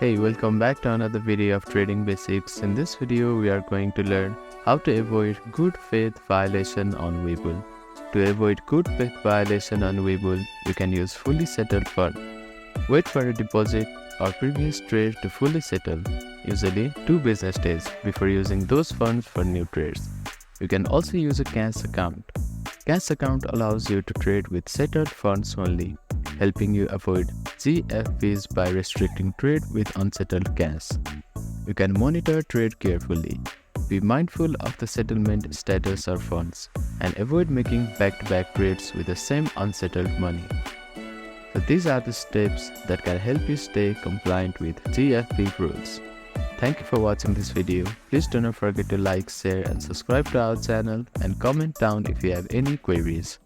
Hey, welcome back to another video of Trading Basics. In this video, we are going to learn how to avoid good faith violation on Webull. To avoid good faith violation on Webull, you can use fully settled fund. Wait for a deposit or previous trade to fully settle, usually 2 business days before using those funds for new trades. You can also use a cash account. Cash account allows you to trade with settled funds only, helping you avoid GFVs by restricting trade with unsettled cash. You can monitor trade carefully. Be mindful of the settlement status of funds and avoid making back-to-back trades with the same unsettled money. So these are the steps that can help you stay compliant with GFV rules. Thank you for watching this video. Please do not forget to like, share and subscribe to our channel and comment down if you have any queries.